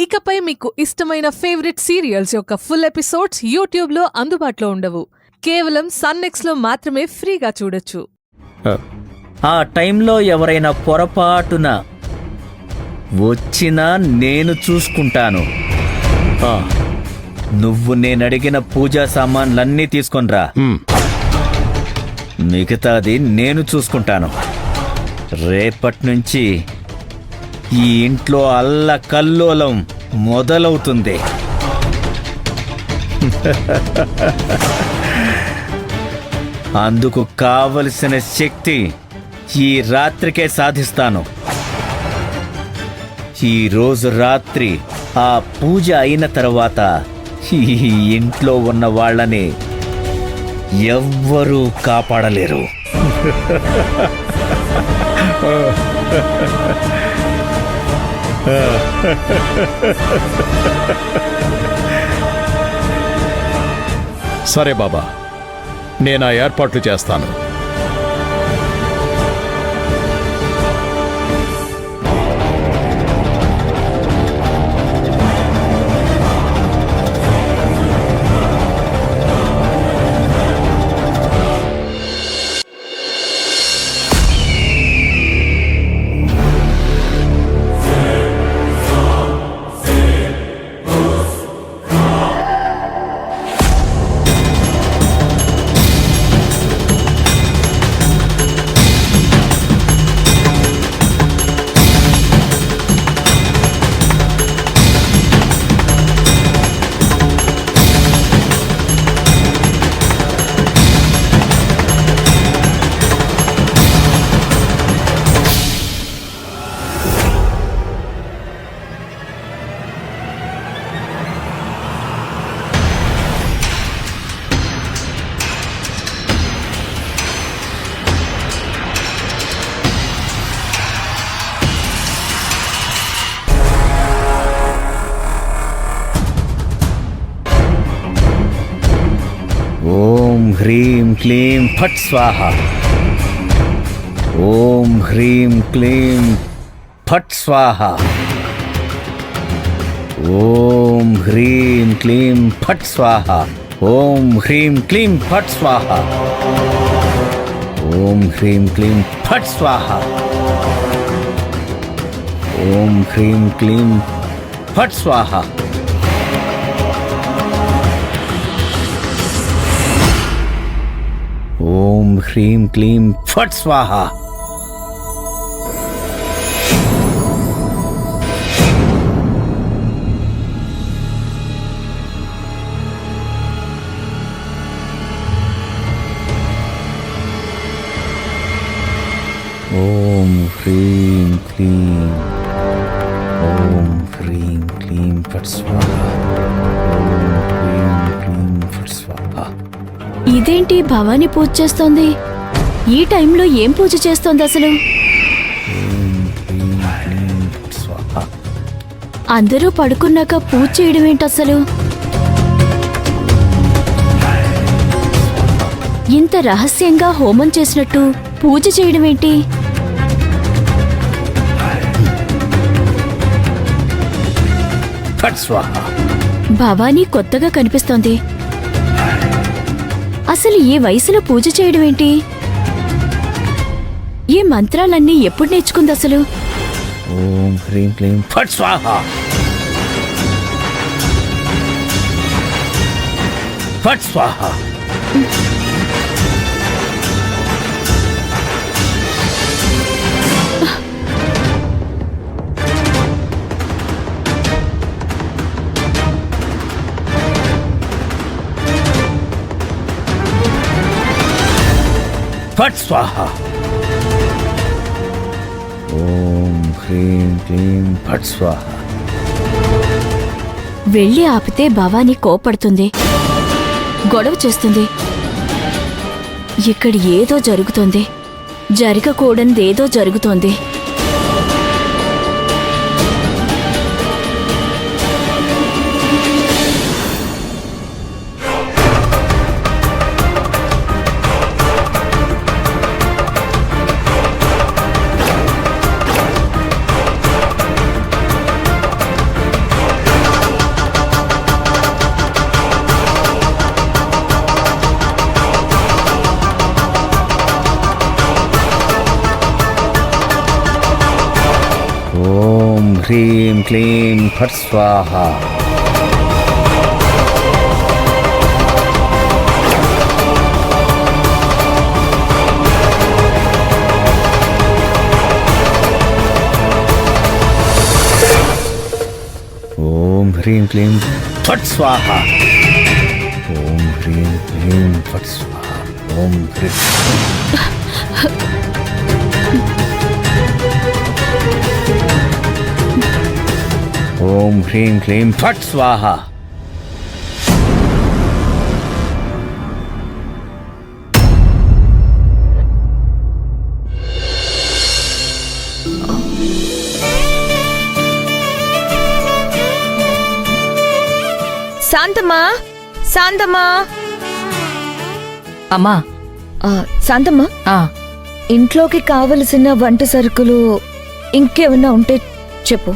ఇకపై మీకు ఇష్టమైన ఫేవరెట్ సీరియల్స్ యొక్క ఫుల్ ఎపిసోడ్స్ యూట్యూబ్లో అందుబాటులో ఉండవు. కేవలం సన్నెక్స్లో మాత్రమే ఫ్రీగా చూడొచ్చు. ఆ టైంలో ఎవరైనా పొరపాటున వచ్చినా నేను చూసుకుంటాను. నువ్వు నేనడిగిన పూజా సామాన్లన్నీ తీసుకొనిరా. మిగతాది నేను చూసుకుంటాను. రేపట్నుంచి ఈ ఇంట్లో అల్లకల్లోలం మొదలవుతుంది. అందుకు కావలసిన శక్తి ఈ రాత్రికే సాధిస్తాను. ఈ రోజు రాత్రి ఆ పూజ అయిన తర్వాత ఈ ఇంట్లో ఉన్న వాళ్ళని ఎవ్వరూ కాపాడలేరు. సరే బాబా, నేను ఆ ఏర్పాట్లు చేస్తాను. ఓం హ్రీం క్లీం ఫట్ స్వాహ. ఓం హ్రీం క్లీం ఫట్ స్వాహ. ఓం హ్రీం క్లీం ఫట్ స్వాహ. ఓం హ్రీం క్లీం ఫట్ స్వాహ. ఓం హ్రీం క్లీం ఫట్ స్వాహ. ఓం హ్రీం క్లీం ఫట్ స్వాహ. ఓం హ్రీం క్లీం ఫట్ స్వాహ. ఓం హ్రీం క్లీం. ఓం హ్రీం క్లీం ఫట్ స్వాహ. ఓం హ్రీం క్లీం ఫట్ స్వాహ. ఇదేంటి భవానీ పూజ చేస్తోంది? ఈ టైంలో ఏం పూజ చేస్తోంది అసలు? అందరూ పడుకున్నాక పూజ చేయడం ఏంటి అసలు? ఇంత రహస్యంగా హోమం చేసినట్టు పూజ చేయడం ఏంటి? భవానీ కొత్తగా కనిపిస్తోంది. అసలు ఈ వయసులో పూజ చేయడం ఏంటి? ఈ మంత్రాలన్నీ ఎప్పుడు నేర్చుకుంది అసలు? ఓం హ్రీం క్లీం ఫట్ స్వాహ. ఫట్ స్వాహ. ఫట్ స్వాహ. ఓం హ్రీం క్లీం ఫట్ స్వాహ. వెళ్ళి ఆపితే భవానీ కోపడుతుంది, గొడవ చేస్తుంది. ఇక్కడ ఏదో జరుగుతోంది, జరగకూడనిదేదో జరుగుతోంది. హ్రీం క్లీం ఫట్ స్వాహ. ఓం హ్రీం క్లీం ఫట్ స్వాహ. ఓం హ్రీం క్లీం ఫట్ స్వాహ. ఓం హ్రీం. ఓం హ్రీం క్లీం ఫట్ స్వాహ. శాంతమ్మా, శాంతమ్మా, అమ్మా శాంతమ్మా, ఆ ఇంట్లోకి కావలసిన వంట సరుకులు ఇంకేమన్నా ఉంటే చెప్పు.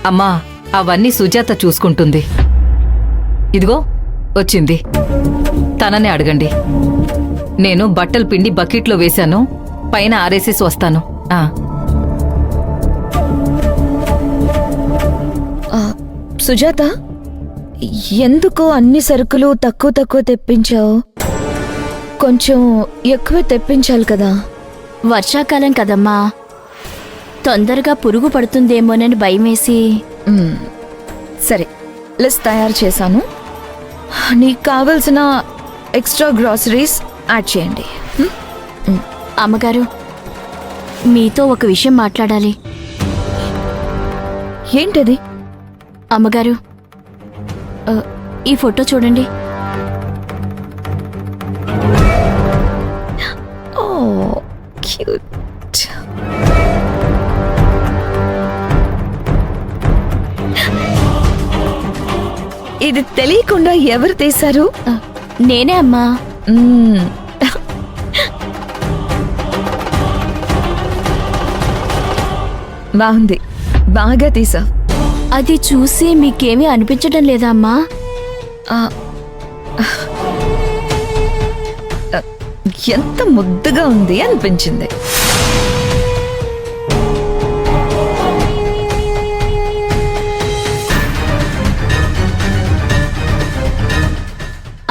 అమ్మా అవన్నీ సుజాత చూసుకుంటుంది. ఇదిగో వచ్చింది, తననే అడగండి. నేను బట్టలు పిండి బకెట్లో వేశాను, పైన ఆరేసేసి వస్తాను. సుజాత, ఎందుకు అన్ని సరుకులు తక్కువ తక్కువ తెప్పించావు? కొంచెం ఎక్కువ తెప్పించాలి కదా. వర్షాకాలం కదమ్మా, తొందరగా పురుగు పడుతుందేమోనని భయమేసి. సరే, లిస్ట్ తయారు చేశాను. నీకు కావలసిన ఎక్స్ట్రా గ్రాసరీస్ యాడ్ చేయండి. అమ్మగారు, మీతో ఒక విషయం మాట్లాడాలి. ఏంటది? అమ్మగారు, ఈ ఫోటో చూడండి. ఓ క్యూట్. ఇది తెలియకుండా ఎవరు తీశారు? నేనే అమ్మా. బాగుంది, బాగా తీసా. అది చూసి మీకేమీ అనిపించడం లేదా అమ్మా? ఎంత ముద్దుగా ఉంది అనిపించింది.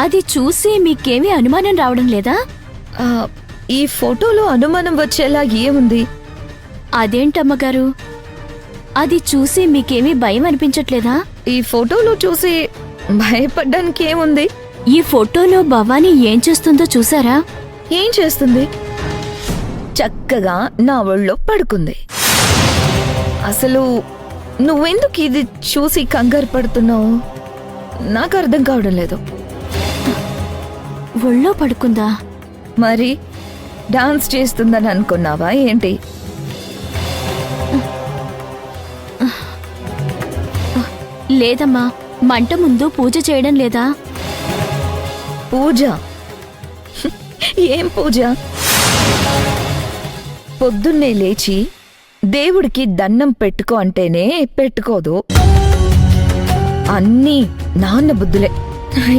అది చూసి మీకేమీ అనుమానం రావడం లేదా? ఈ ఫోటోలో అనుమానం వచ్చేలా ఏముంది? అదేంటమ్మగారు, అది చూసి మీకేమీ భయం అనిపించట్లేదా? ఈ ఫోటోలో చూసి భయపడ్డానికి ఏముంది? ఈ ఫోటోలో భవానీ ఏం చేస్తుందో చూసారా? ఏం చేస్తుంది? చక్కగా నా ఒళ్ళో పడుకుంది. అసలు నువ్వెందుకు ఇది చూసి కంగారు పడుతున్నావు? నాకు అర్థం కావడం లేదు. ఒళ్ళో పడుకుందా? మరి డాన్స్ చేస్తుందని అనుకున్నావా ఏంటి? లేదమ్మా, మంట ముందు పూజ చేయడం లేదా? పూజ? ఏం పూజ? పొద్దున్నే లేచి దేవుడికి దండం పెట్టుకో అంటేనే పెట్టుకోదు. అన్నీ నాన్న బుద్ధులే.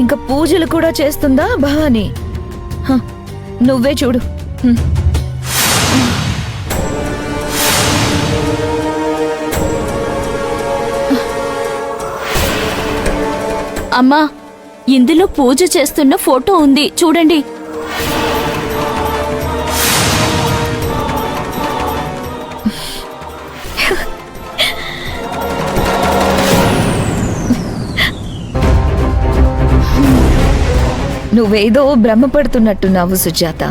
ఇంకా పూజలు కూడా చేస్తుందా భవాని? నువ్వే చూడు. అమ్మా, ఇందులో పూజ చేస్తున్న ఫోటో ఉంది, చూడండి. నువ్వేదో భ్రమపడుతున్నట్టున్నావు సుజాత.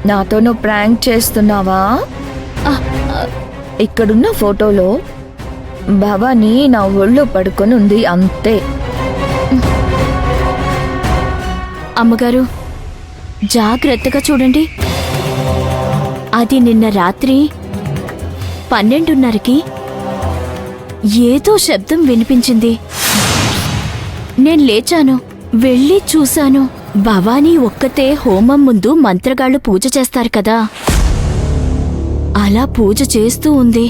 నాతో నువ్వు ప్రాంక్ చేస్తున్నావా? ఇక్కడున్న ఫోటోలో భవానీ నా ఒళ్ళో పడుకొని ఉంది, అంతే. అమ్మగారు, జాగ్రత్తగా చూడండి. అది నిన్న రాత్రి 12:30కి ఏదో శబ్దం వినిపించింది. నేను లేచాను, వెళ్ళి చూశాను. భవానీ ఒక్కతే హోమం ముందు మంత్రగాళ్ళు పూజ చేస్తారు కదా, అలా పూజ చేస్తూ ఉంది.